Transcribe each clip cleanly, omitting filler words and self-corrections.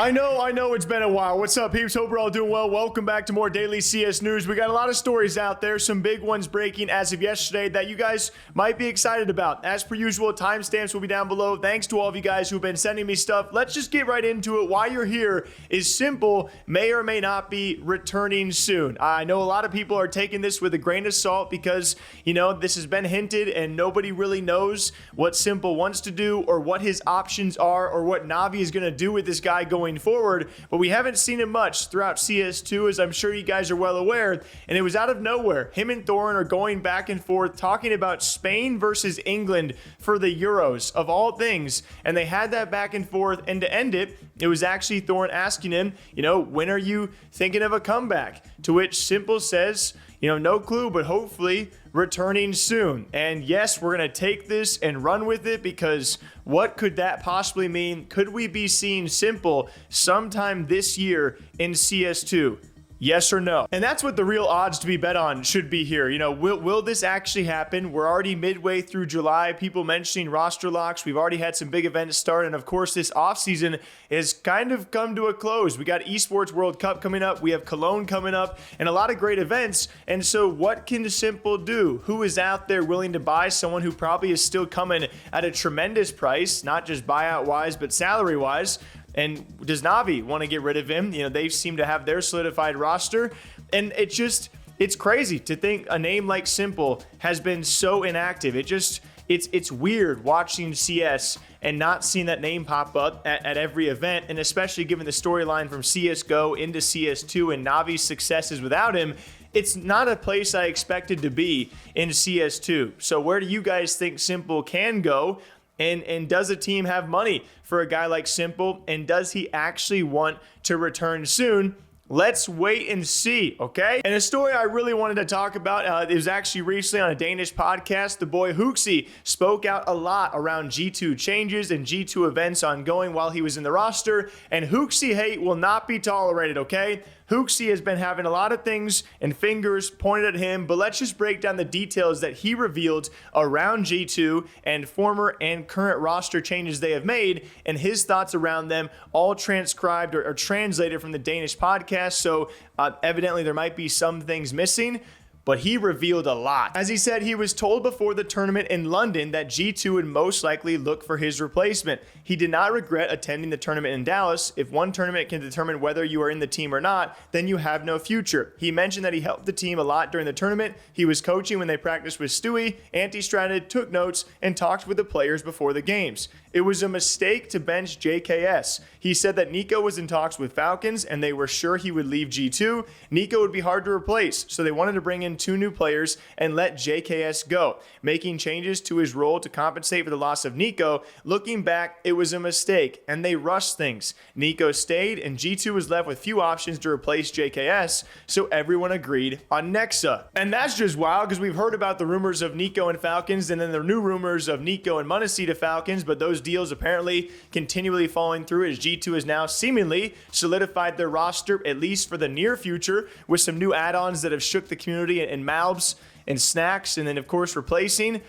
I know it's been a while. What's up, peeps? Hope we're all doing well. Welcome back to more daily CS news. We got a lot of stories out there, some big ones breaking as of yesterday that you guys might be excited about. As per usual, timestamps will be down below. Thanks to all of you guys who've been sending me stuff. Let's just get right into it. Why you're here is simple. May or may not be returning soon. I know a lot of people are taking this with a grain of salt because, you know, this has been hinted and nobody really knows what S1mple wants to do or what his options are or what Navi is going to do with this guy going forward, but we haven't seen it much throughout CS2, as I'm sure you guys are well aware, and it was out of nowhere. Him and Thorin are going back and forth talking about Spain versus England for the Euros, of all things, and they had that back and forth, and to end it, it was actually Thorin asking him, you know, when are you thinking of a comeback? To which S1mple says, you know, no clue, but hopefully returning soon. And yes, we're going to take this and run with it because what could that possibly mean? Could we be seeing S1mple sometime this year in CS2? Yes or no? And that's what the real odds to be bet on should be here. You know, will this actually happen? We're already midway through July. People mentioning roster locks. We've already had some big events start. And of course, this offseason has kind of come to a close. We got Esports World Cup coming up. We have Cologne coming up and a lot of great events. And so what can S1mple do? Who is out there willing to buy someone who probably is still coming at a tremendous price, not just buyout wise, but salary wise? And does Navi want to get rid of him? You know, they seem to have their solidified roster. And it's crazy to think a name like S1mple has been so inactive. It's weird watching CS and not seeing that name pop up at every event. And especially given the storyline from CSGO into CS2 and Navi's successes without him, it's not a place I expected to be in CS2. So where do you guys think S1mple can go? And does a team have money for a guy like S1mple? And does he actually want to return soon? Let's wait and see, okay? And a story I really wanted to talk about, it was actually recently on a Danish podcast. The boy Hooxi spoke out a lot around G2 changes and G2 events ongoing while he was in the roster. And Hooxi hate will not be tolerated, okay? Hooxi has been having a lot of things and fingers pointed at him, but let's just break down the details that he revealed around G2 and former and current roster changes they have made and his thoughts around them, all transcribed or translated from the Danish podcast. So evidently there might be some things missing, but he revealed a lot. As he said, he was told before the tournament in London that G2 would most likely look for his replacement. He did not regret attending the tournament in Dallas. If one tournament can determine whether you are in the team or not, then you have no future. He mentioned that he helped the team a lot during the tournament. He was coaching when they practiced with Stewie, anti-stratted, took notes, and talked with the players before the games. It was a mistake to bench JKS. He said that Nico was in talks with Falcons and they were sure he would leave G2. Nico would be hard to replace, so they wanted to bring in 2 new players and let JKS go, making changes to his role to compensate for the loss of Nico. Looking back, it was a mistake and they rushed things. Nico stayed and G2 was left with few options to replace JKS, so everyone agreed on Nexa. And that's just wild because we've heard about the rumors of Nico and Falcons and then the new rumors of Nico and Muncie to Falcons, but those deals apparently continually falling through as G2 has now seemingly solidified their roster, at least for the near future, with some new add-ons that have shook the community and Malbs and Snax, and then of course replacing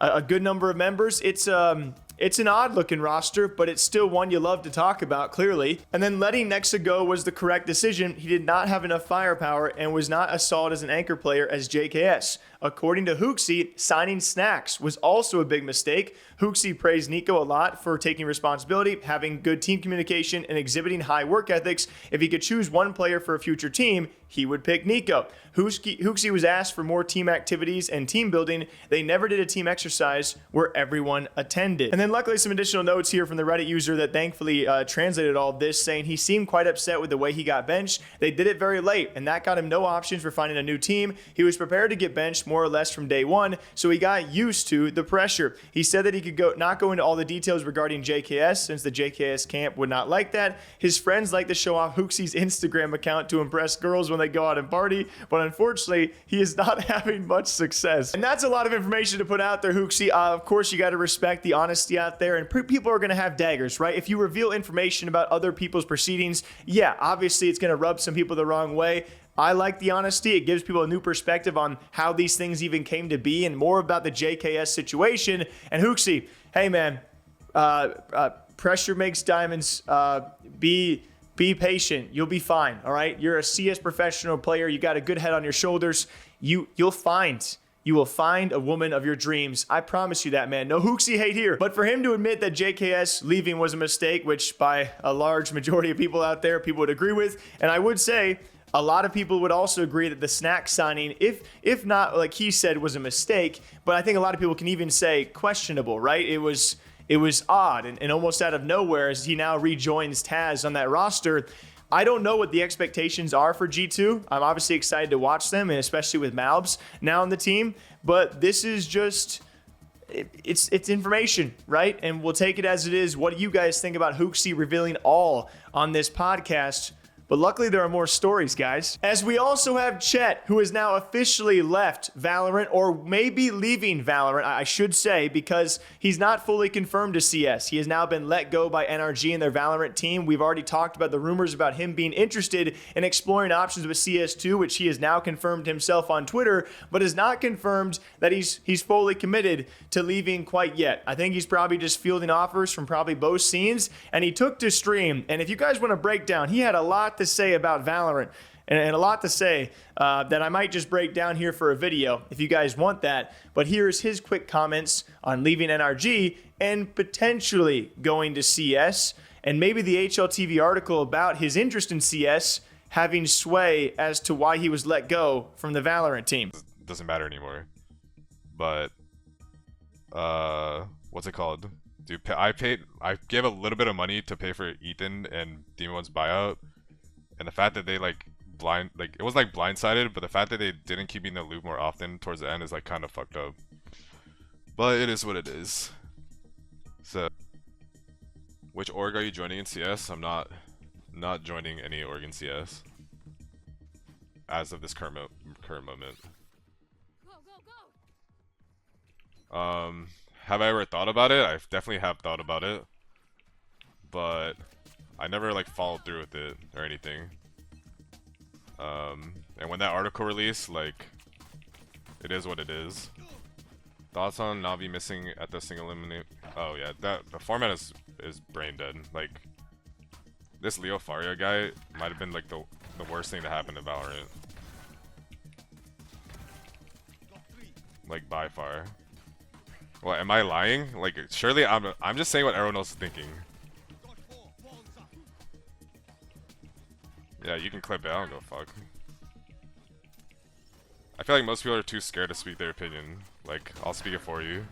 a good number of members. It's an odd looking roster, but it's still one you love to talk about, clearly. And then letting Nexa go was the correct decision. He did not have enough firepower and was not as solid as an anchor player as JKS. According to Hooxi, signing Snax was also a big mistake. Hooxi praised Nico a lot for taking responsibility, having good team communication, and exhibiting high work ethics. If he could choose one player for a future team, he would pick Nico. Hooxi was asked for more team activities and team building. They never did a team exercise where everyone attended. And then luckily some additional notes here from the Reddit user that thankfully translated all of this, saying he seemed quite upset with the way he got benched. They did it very late, and that got him no options for finding a new team. He was prepared to get benched more or less from day one, so he got used to the pressure. He said that he could not go into all the details regarding JKS since the JKS camp would not like that. His friends like to show off Hooxi's Instagram account to impress girls when they go out and party, but unfortunately, he is not having much success. And that's a lot of information to put out there, Hooxi. Of course, you got to respect the honesty out there, and people are going to have daggers, right? If you reveal information about other people's proceedings, yeah, obviously it's going to rub some people the wrong way. I like the honesty. It gives people a new perspective on how these things even came to be and more about the JKS situation. And Hooxi, hey man, pressure makes diamonds. Be Be patient. You'll be fine. All right. You're a CS professional player. You got a good head on your shoulders. You will find a woman of your dreams. I promise you that, man. No Hooxi hate here. But for him to admit that JKS leaving was a mistake, which by a large majority of people out there, people would agree with. And I would say a lot of people would also agree that the Snax signing, if not, like he said, was a mistake. But I think a lot of people can even say questionable, right? It was odd and almost out of nowhere as he now rejoins Taz on that roster. I don't know what the expectations are for G2. I'm obviously excited to watch them, and especially with Malbs now on the team. But this is just, it's information, right? And we'll take it as it is. What do you guys think about Hooxi revealing all on this podcast? But luckily, there are more stories, guys. As we also have Chet, who has now officially left Valorant, or maybe leaving Valorant, I should say, because he's not fully confirmed to CS. He has now been let go by NRG and their Valorant team. We've already talked about the rumors about him being interested in exploring options with CS2, which he has now confirmed himself on Twitter, but has not confirmed that he's fully committed to leaving quite yet. I think he's probably just fielding offers from probably both scenes, and he took to stream. And if you guys want to break down, he had a lot to say about Valorant and a lot to say that I might just break down here for a video if you guys want that. But here's his quick comments on leaving NRG and potentially going to CS, and maybe the HLTV article about his interest in CS having sway as to why he was let go from the Valorant team. Doesn't matter anymore. But what's it called? Dude, I gave a little bit of money to pay for Ethan and Demon One's buyout. And the fact that they it was like blindsided, but the fact that they didn't keep me in the loop more often towards the end is like kind of fucked up. But it is what it is. So, which org are you joining in CS? I'm not joining any org in CS as of this current moment. Have I ever thought about it? I definitely have thought about it, but I never like followed through with it or anything. And when that article released, like, it is what it is. Thoughts on Navi missing at the single eliminate? Oh yeah, the format is brain dead. Like, this Leo Faria guy might have been like the worst thing to happen to Valorant. Like, by far. What, am I lying? Like, surely I'm just saying what everyone else is thinking. Yeah, you can clip it, I don't go fuck. I feel like most people are too scared to speak their opinion. Like, I'll speak it for you.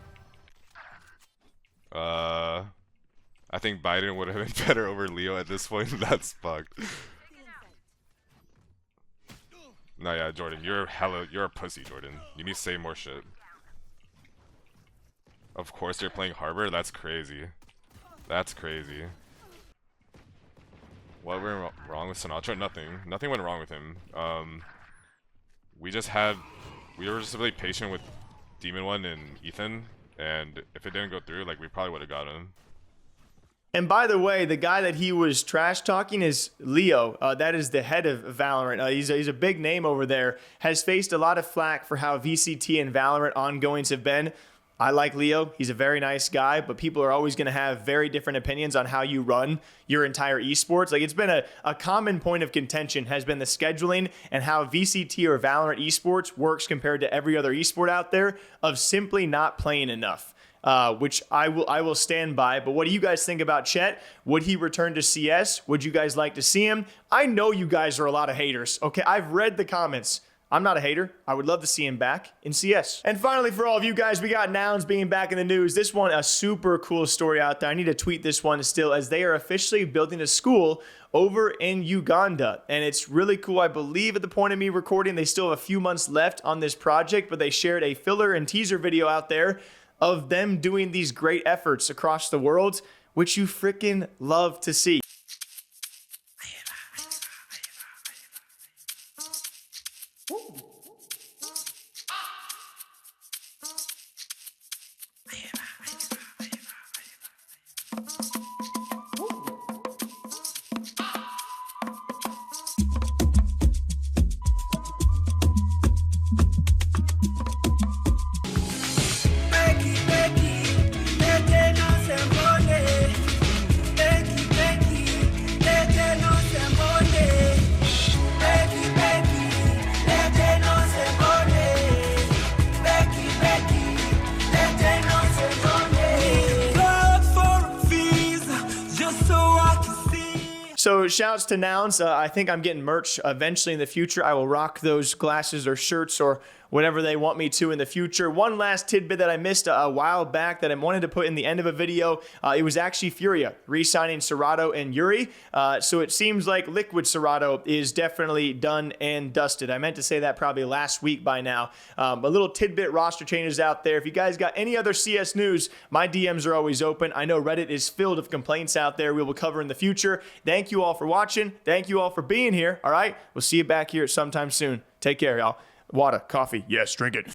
I think Biden would have been better over Leo at this point. That's fucked. No, yeah, Jordan, you're a pussy, Jordan. You need to say more shit. Of course you're playing Harbor? That's crazy. That's crazy. What went wrong with Sinatra? Nothing. Nothing went wrong with him. We were just really patient with Demon One and Ethan, and if it didn't go through, like, we probably would have got him. And by the way, the guy that he was trash talking is Leo. That is the head of Valorant. He's a big name over there. Has faced a lot of flack for how VCT and Valorant ongoings have been. I like Leo. He's a very nice guy, but people are always going to have very different opinions on how you run your entire esports. Like, it's been a common point of contention has been the scheduling and how VCT or Valorant esports works compared to every other esport out there of simply not playing enough, which I will stand by. But what do you guys think about Chet? Would he return to CS? Would you guys like to see him? I know you guys are a lot of haters. Okay, I've read the comments. I'm not a hater. I would love to see him back in CS. And finally, for all of you guys, we got Nouns being back in the news. This one, a super cool story out there. I need to tweet this one still, as they are officially building a school over in Uganda. And it's really cool. I believe at the point of me recording, they still have a few months left on this project, but they shared a filler and teaser video out there of them doing these great efforts across the world, which you freaking love to see. So shouts to Nouns. I think I'm getting merch eventually in the future. I will rock those glasses or shirts or whatever they want me to in the future. One last tidbit that I missed a while back that I wanted to put in the end of a video. It was actually Furia re-signing Serato and Yuri. So it seems like Liquid Serato is definitely done and dusted. I meant to say that probably last week by now. A little tidbit roster changes out there. If you guys got any other CS news, my DMs are always open. I know Reddit is filled of complaints out there we will cover in the future. Thank you all for watching. Thank you all for being here. All right, we'll see you back here sometime soon. Take care, y'all. Water, coffee, yes, drink it.